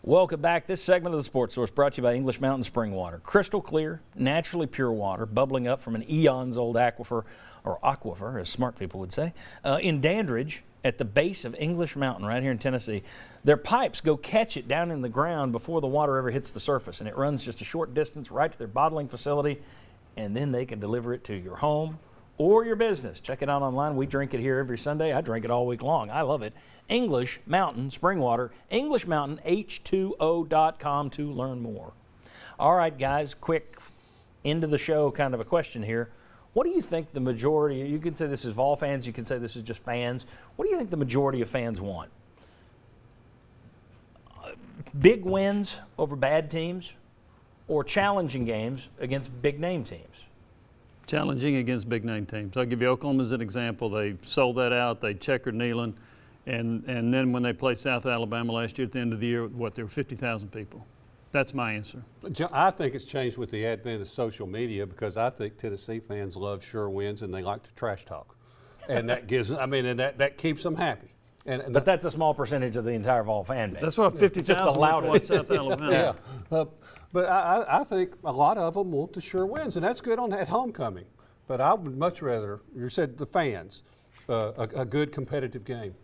Welcome back. This segment of the Sports Source brought to you by English Mountain Spring Water. Crystal clear, naturally pure water, bubbling up from an eons-old aquifer, as smart people would say, in Dandridge at the base of English Mountain right here in Tennessee. Their pipes go catch it down in the ground before the water ever hits the surface, and it runs just a short distance right to their bottling facility, and then they can deliver it to your home or your business. Check it out online. We drink it here every Sunday. I drink it all week long. I love it. English Mountain Spring Water, EnglishMountainH2O.com to learn more. All right, guys, quick end of the show kind of a question here. What do you think the majority, you can say this is Vol fans, you can say this is just fans. What do you think the majority of fans want? Big wins over bad teams or challenging games against big name teams? Challenging against big name teams. I'll give you Oklahoma as an example. They sold that out. They checkered Neyland. And then when they played South Alabama last year at the end of the year, there were 50,000 people. That's my answer. I think it's changed with the advent of social media because I think Tennessee fans love sure wins and they like to trash talk. And that gives, that keeps them happy. But that's a small percentage of the entire Vol fan base. That's why 50,000 watched South Alabama. Yeah. But I think a lot of them want the sure wins, and that's good at homecoming. But I would much rather, you said the fans, a good competitive game.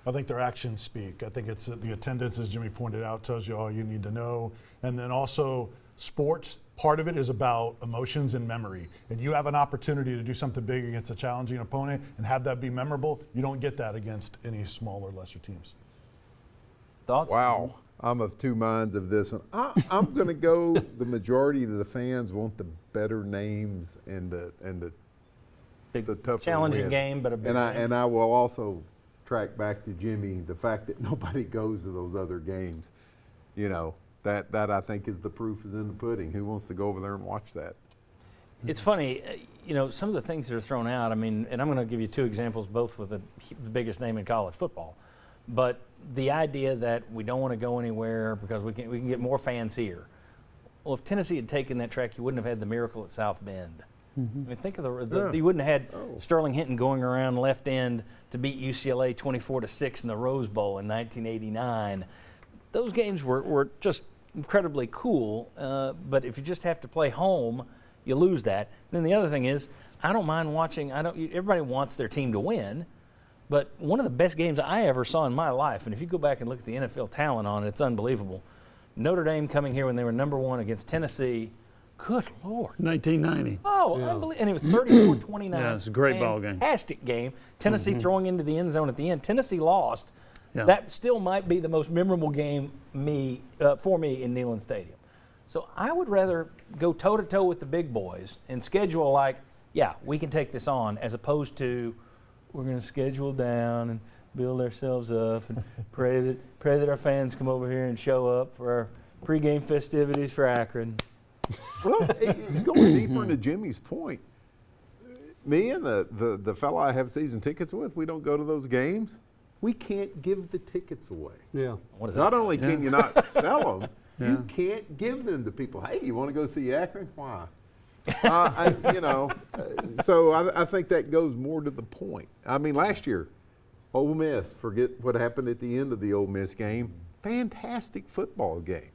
I think their actions speak. I think it's the attendance, as Jimmy pointed out, tells you all you need to know. And then also sports, part of it is about emotions and memory. And you have an opportunity to do something big against a challenging opponent and have that be memorable. You don't get that against any smaller, lesser teams. Thoughts? Wow. I'm of two minds of this one. I'm going to go the majority of the fans want the better names and the tougher challenging wins. game, but a big And I will also track back to Jimmy the fact that nobody goes to those other games. You know, that I think is the proof is in the pudding. Who wants to go over there and watch that? It's funny, some of the things that are thrown out, and I'm going to give you two examples, both with the biggest name in college football. But the idea that we don't want to go anywhere because we can get more fans here. Well, if Tennessee had taken that track, you wouldn't have had the miracle at South Bend. Mm-hmm. Think of you wouldn't have had Sterling Hinton going around left end to beat UCLA 24-6 in the Rose Bowl in 1989. Those games were just incredibly cool. But if you just have to play home, you lose that. And then the other thing is, I don't mind watching. Everybody wants their team to win. But one of the best games I ever saw in my life, and if you go back and look at the NFL talent on it, it's unbelievable. Notre Dame coming here when they were #1 against Tennessee. Good Lord. 1990. Oh, yeah. Unbelievable. And it was 34-29. Yeah, it's a great ball game. Fantastic game. Tennessee throwing into the end zone at the end. Tennessee lost. Yeah. That still might be the most memorable game for me in Neyland Stadium. So I would rather go toe-to-toe with the big boys and schedule we can take this on, as opposed to we're going to schedule down and build ourselves up and pray that our fans come over here and show up for our pregame festivities for Akron. Well, going deeper into Jimmy's point, me and the fellow I have season tickets with, we don't go to those games. We can't give the tickets away. Yeah. What is that? Not only can you not sell them, you can't give them to people. Hey, you want to go see Akron? Why? So I think that goes more to the point. I mean, last year, Ole Miss, forget what happened at the end of the Ole Miss game. Fantastic football game.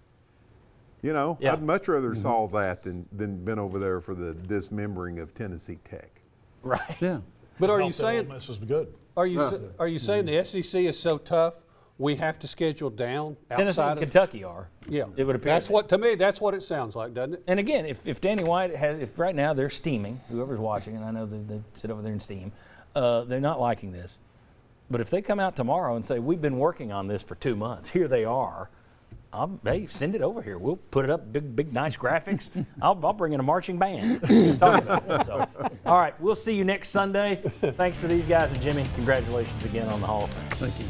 I'd much rather saw that than been over there for the dismembering of Tennessee Tech. Right. Yeah. But are you saying Ole Miss was good? Are you saying the SEC is so tough we have to schedule down outside Tennessee and Kentucky are? Yeah. It would appear. To me, that's what it sounds like, doesn't it? And again, if Danny White if right now they're steaming, whoever's watching, and I know they sit over there and steam, they're not liking this. But if they come out tomorrow and say, we've been working on this for 2 months, here they are, hey, send it over here. We'll put it up, big, nice graphics. I'll bring in a marching band. Talk about it. So, all right, we'll see you next Sunday. Thanks to these guys and Jimmy. Congratulations again on the Hall of Fame. Thank you.